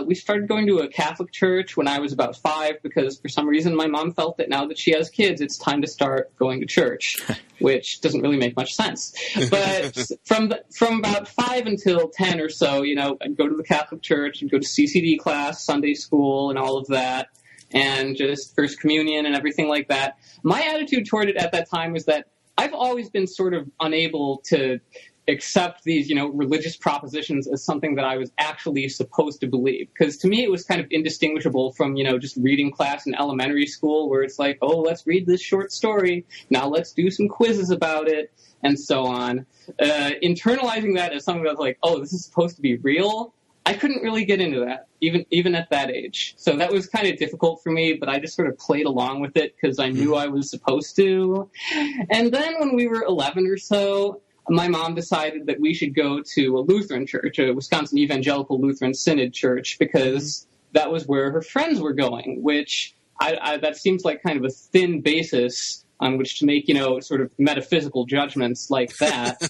We started going to a Catholic church when I was about 5 because for some reason my mom felt that now that she has kids, it's time to start going to church, which doesn't really make much sense. But from about 5 until 10 or so, I'd go to the Catholic church and go to CCD class, Sunday school, and all of that, and just First Communion and everything like that. My attitude toward it at that time was that I've always been sort of unable to accept these, religious propositions as something that I was actually supposed to believe. Because to me, it was kind of indistinguishable from, just reading class in elementary school where it's like, oh, let's read this short story. Now let's do some quizzes about it, and so on. Internalizing that as something that's like, oh, this is supposed to be real, I couldn't really get into that, even at that age. So that was kind of difficult for me, but I just sort of played along with it because I knew I was supposed to. And then when we were 11 or so, my mom decided that we should go to a Lutheran church, a Wisconsin Evangelical Lutheran Synod church, because that was where her friends were going, which that seems like kind of a thin basis on which to make, sort of metaphysical judgments like that.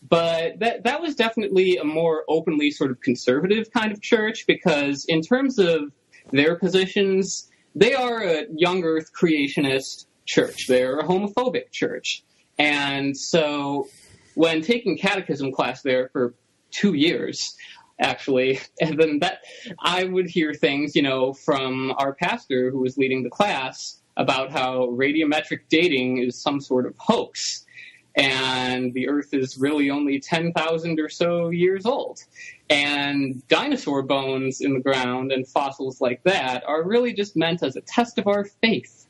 But that was definitely a more openly sort of conservative kind of church because in terms of their positions, they are a young earth creationist church. They're a homophobic church. And so when taking catechism class there for 2 years, actually, and then I would hear things, from our pastor who was leading the class about how radiometric dating is some sort of hoax. And the Earth is really only 10,000 or so years old. And dinosaur bones in the ground and fossils like that are really just meant as a test of our faith,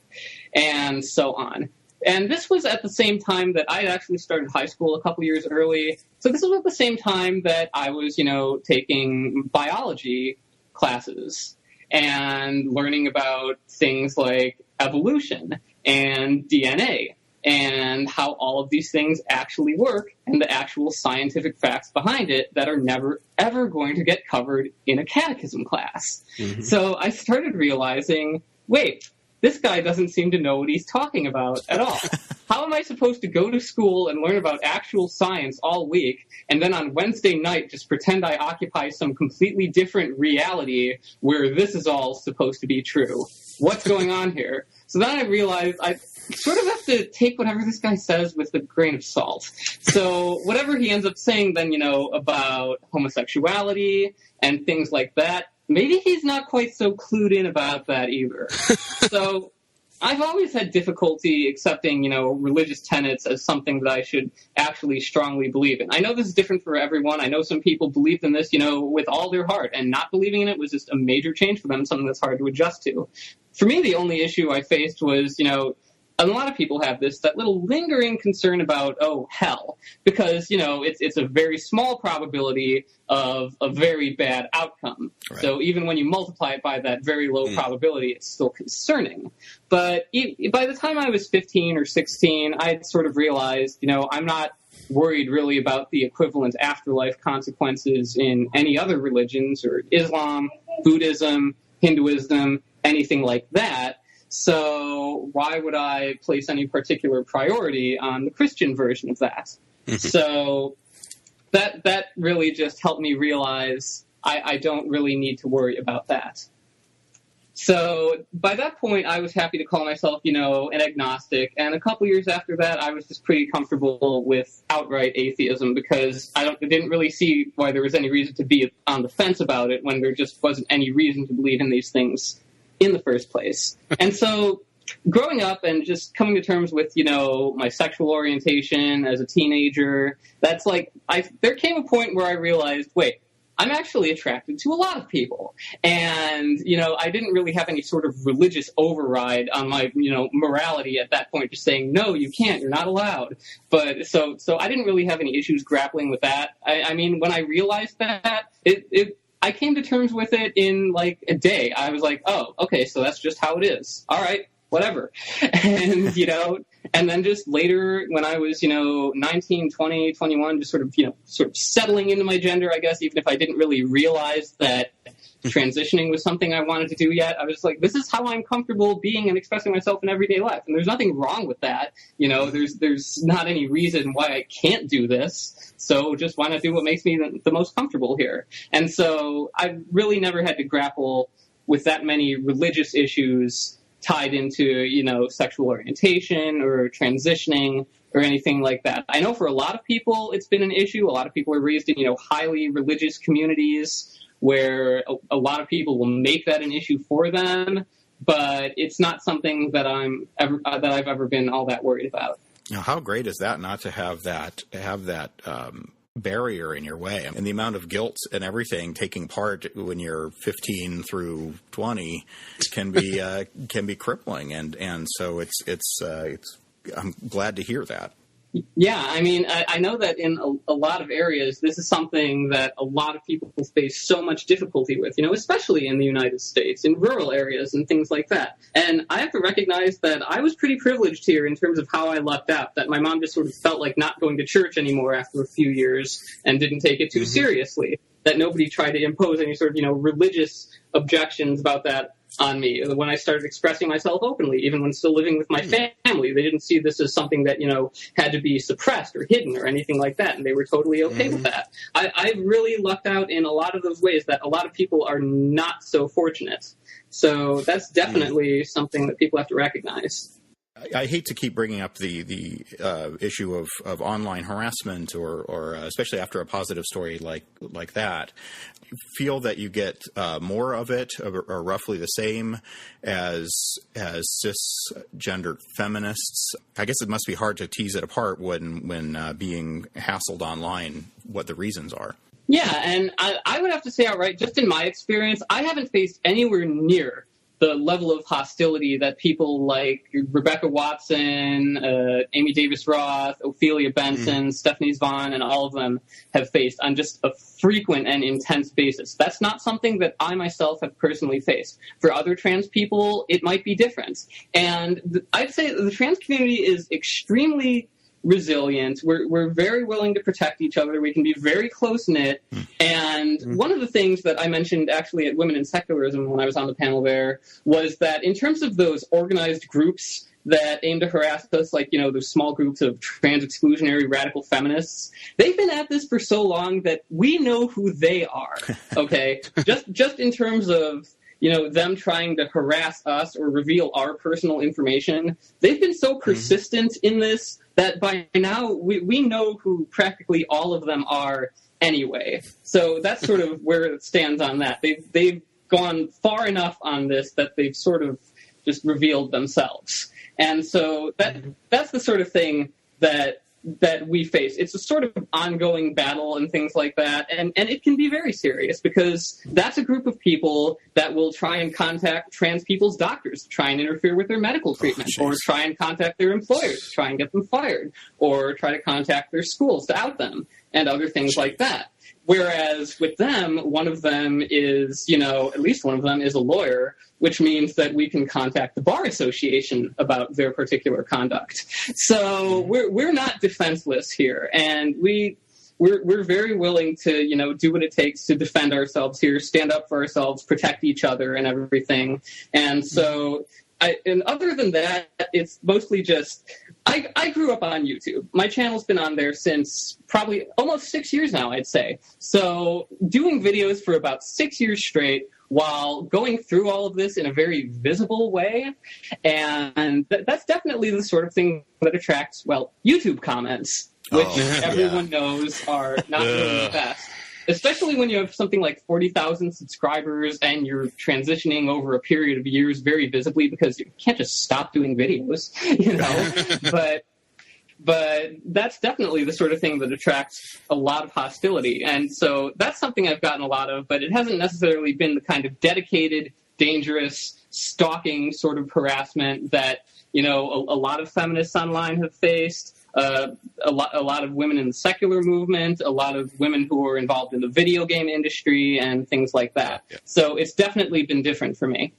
and so on. And this was at the same time that I had actually started high school a couple years early. So this was at the same time that I was, taking biology classes and learning about things like evolution and DNA. And how all of these things actually work and the actual scientific facts behind it that are never, ever going to get covered in a catechism class. Mm-hmm. So I started realizing, wait, this guy doesn't seem to know what he's talking about at all. How am I supposed to go to school and learn about actual science all week and then on Wednesday night just pretend I occupy some completely different reality where this is all supposed to be true? What's going on here? So then I realized I sort of have to take whatever this guy says with a grain of salt. So whatever he ends up saying then, about homosexuality and things like that, maybe he's not quite so clued in about that either. So I've always had difficulty accepting, religious tenets as something that I should actually strongly believe in. I know this is different for everyone. I know some people believed in this, with all their heart, and not believing in it was just a major change for them, something that's hard to adjust to. For me, the only issue I faced was, a lot of people have that little lingering concern about, hell, because, it's a very small probability of a very bad outcome. Right. So even when you multiply it by that very low probability, it's still concerning. But by the time I was 15 or 16, I had sort of realized, I'm not worried really about the equivalent afterlife consequences in any other religions or Islam, Buddhism, Hinduism, anything like that. So why would I place any particular priority on the Christian version of that? Mm-hmm. So that really just helped me realize I don't really need to worry about that. So by that point, I was happy to call myself, an agnostic. And a couple years after that, I was just pretty comfortable with outright atheism because I didn't really see why there was any reason to be on the fence about it when there just wasn't any reason to believe in these things in the first place. And so growing up and just coming to terms with, my sexual orientation as a teenager, that's like, there came a point where I realized, wait, I'm actually attracted to a lot of people. And, I didn't really have any sort of religious override on my, morality at that point, just saying, no, you can't, you're not allowed. But so I didn't really have any issues grappling with that. I mean, when I realized that, I came to terms with it in like a day. I was like, oh, okay, so that's just how it is. All right, whatever. And, and then just later when I was, 19, 20, 21, just sort of settling into my gender, I guess, even if I didn't really realize that transitioning was something I wanted to do yet. I was like, this is how I'm comfortable being and expressing myself in everyday life. And there's nothing wrong with that. There's not any reason why I can't do this. So just why not do what makes me the most comfortable here? And so I really never had to grapple with that many religious issues tied into, sexual orientation or transitioning or anything like that. I know for a lot of people it's been an issue. A lot of people are raised in, highly religious communities where a lot of people will make that an issue for them, but it's not something that I've ever been all that worried about. Now, how great is that not to have that barrier in your way, and the amount of guilt and everything taking part when you're 15 through 20 can be crippling, and so it's I'm glad to hear that. Yeah, I mean, I know that in a lot of areas, this is something that a lot of people face so much difficulty with, especially in the United States, in rural areas and things like that. And I have to recognize that I was pretty privileged here in terms of how I lucked out, that my mom just sort of felt like not going to church anymore after a few years and didn't take it too seriously, that nobody tried to impose any sort of, religious objections about that on me. When I started expressing myself openly, even when still living with my family, they didn't see this as something that, had to be suppressed or hidden or anything like that, and they were totally okay with that. I really lucked out in a lot of those ways that a lot of people are not so fortunate. So that's definitely something that people have to recognize. I hate to keep bringing up the issue of online harassment or especially after a positive story like that. You feel that you get more of it or roughly the same as cisgendered feminists. I guess it must be hard to tease it apart when being hassled online, what the reasons are. Yeah, and I would have to say outright, just in my experience, I haven't faced anywhere near the level of hostility that people like Rebecca Watson, Amy Davis Roth, Ophelia Benson, Stephanie Zvon, and all of them have faced on just a frequent and intense basis. That's not something that I myself have personally faced. For other trans people, it might be different. And I'd say the trans community is extremely resilient. We're very willing to protect each other. We can be very close-knit. And one of the things that I mentioned actually at Women in Secularism when I was on the panel there was that in terms of those organized groups that aim to harass us, like, those small groups of trans-exclusionary radical feminists, they've been at this for so long that we know who they are, okay? just in terms of them trying to harass us or reveal our personal information, they've been so persistent in this that by now we know who practically all of them are anyway. So that's sort of where it stands on that. They've gone far enough on this that they've sort of just revealed themselves. And so that's the sort of thing that we face. It's a sort of ongoing battle and things like that. And it can be very serious because that's a group of people that will try and contact trans people's doctors to try and interfere with their medical treatment, or try and contact their employers to try and get them fired, or try to contact their schools to out them, and other things like that. Whereas with them, one of them is, at least one of them is a lawyer, which means that we can contact the Bar Association about their particular conduct. So we're not defenseless here, and we're very willing to, do what it takes to defend ourselves here, stand up for ourselves, protect each other and everything. And so and other than that, it's mostly just, I grew up on YouTube. My channel's been on there since probably almost 6 years now, I'd say. So doing videos for about 6 years straight while going through all of this in a very visible way. And that's definitely the sort of thing that attracts, YouTube comments, which everyone knows are not really the best. especially when you have something like 40,000 subscribers and you're transitioning over a period of years very visibly, because you can't just stop doing videos, But that's definitely the sort of thing that attracts a lot of hostility. And so that's something I've gotten a lot of, but it hasn't necessarily been the kind of dedicated, dangerous, stalking sort of harassment that, a lot of feminists online have faced, a lot of women in the secular movement, a lot of women who are involved in the video game industry and things like that. Yeah. So it's definitely been different for me.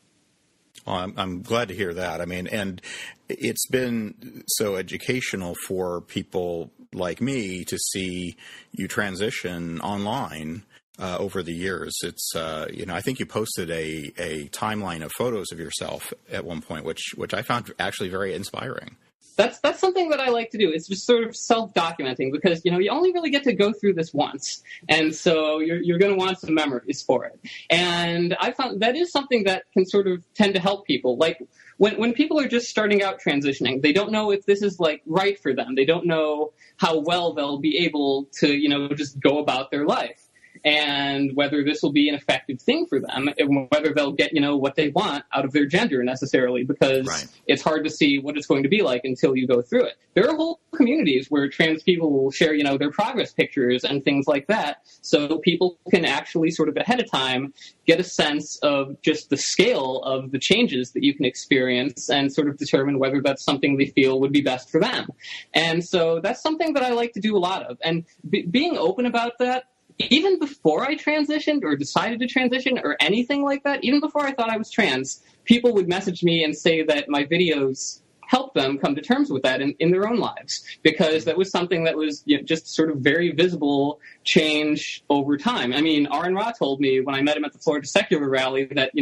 Well, I'm glad to hear that. I mean, and it's been so educational for people like me to see you transition online over the years. It's, I think you posted a timeline of photos of yourself at one point, which I found actually very inspiring. That's something that I like to do. It's just sort of self-documenting because, you only really get to go through this once. And so you're going to want some memories for it. And I found that is something that can sort of tend to help people. Like when people are just starting out transitioning, they don't know if this is like right for them. They don't know how well they'll be able to, just go about their life. And whether this will be an effective thing for them, and whether they'll get, what they want out of their gender necessarily, because It's hard to see what it's going to be like until you go through it. There are whole communities where trans people will share, their progress pictures and things like that, so people can actually sort of ahead of time get a sense of just the scale of the changes that you can experience and sort of determine whether that's something they feel would be best for them. And so that's something that I like to do a lot of. And being open about that, even before I transitioned or decided to transition or anything like that, even before I thought I was trans, people would message me and say that my videos helped them come to terms with that in their own lives, because that was something that was just sort of very visible change over time. I mean, Aaron Ra told me when I met him at the Florida Secular rally that,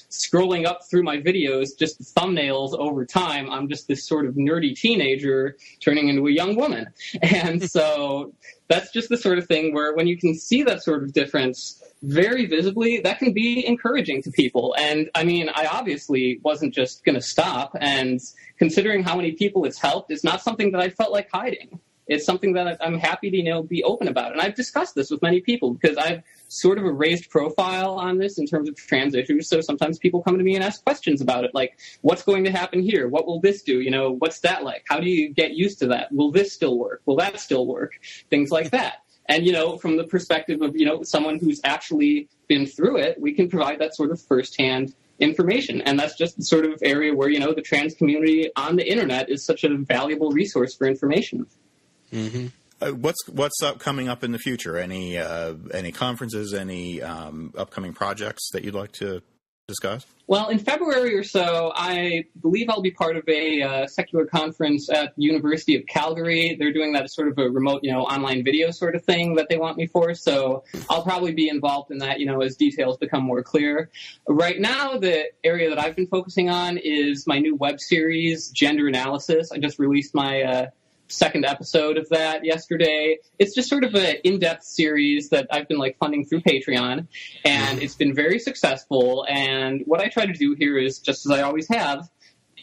scrolling up through my videos, just the thumbnails over time, I'm just this sort of nerdy teenager turning into a young woman. And so that's just the sort of thing where when you can see that sort of difference very visibly, that can be encouraging to people. And I mean, I obviously wasn't just going to stop. And considering how many people it's helped, it's not something that I felt like hiding. It's something that I'm happy to, be open about. And I've discussed this with many people because I've sort of a raised profile on this in terms of trans issues. So sometimes people come to me and ask questions about it, like, what's going to happen here? What will this do? What's that like? How do you get used to that? Will this still work? Will that still work? Things like that. And, from the perspective of, someone who's actually been through it, we can provide that sort of firsthand information. And that's just the sort of area where, the trans community on the internet is such a valuable resource for information. Mm-hmm. What's coming up in the future? Any conferences, any upcoming projects that you'd like to discuss? Well, in February or so, I believe I'll be part of a secular conference at the University of Calgary. They're doing that as sort of a remote, online video sort of thing that they want me for. So I'll probably be involved in that, as details become more clear. Right now, the area that I've been focusing on is my new web series, Gender Analysis. I just released my second episode of that yesterday. It's just sort of an in-depth series that I've been funding through Patreon, and it's been very successful. And what I try to do here is, just as I always have,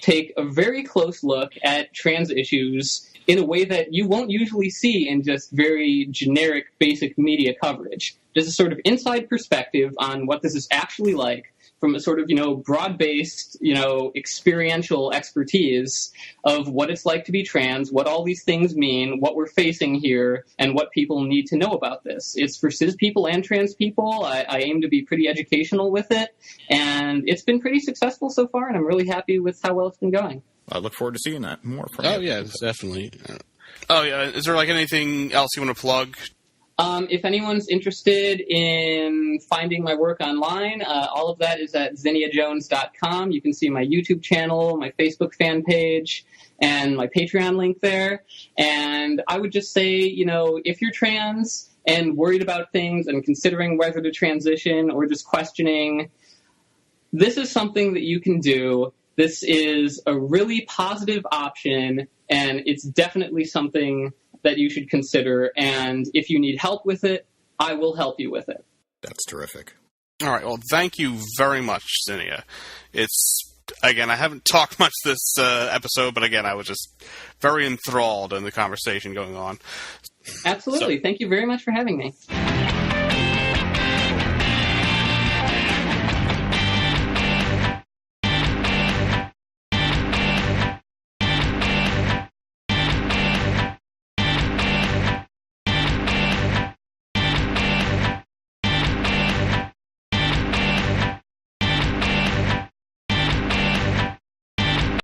take a very close look at trans issues in a way that you won't usually see in just very generic, basic media coverage. Just a sort of inside perspective on what this is actually like from a sort of, broad-based, experiential expertise of what it's like to be trans, what all these things mean, what we're facing here, and what people need to know about this. It's for cis people and trans people. I aim to be pretty educational with it, and it's been pretty successful so far, and I'm really happy with how well it's been going. I look forward to seeing that more from you. Oh, yeah, definitely. Oh, yeah. Is there anything else you want to plug? If anyone's interested in finding my work online, all of that is at ZinniaJones.com. You can see my YouTube channel, my Facebook fan page, and my Patreon link there. And I would just say, if you're trans and worried about things and considering whether to transition or just questioning, this is something that you can do. This is a really positive option, and it's definitely something that you should consider. And if you need help with it, I will help you with it. That's terrific. All right. Well, thank you very much, Zinnia. Again, I haven't talked much this episode, but again, I was just very enthralled in the conversation going on. Absolutely. Thank you very much for having me.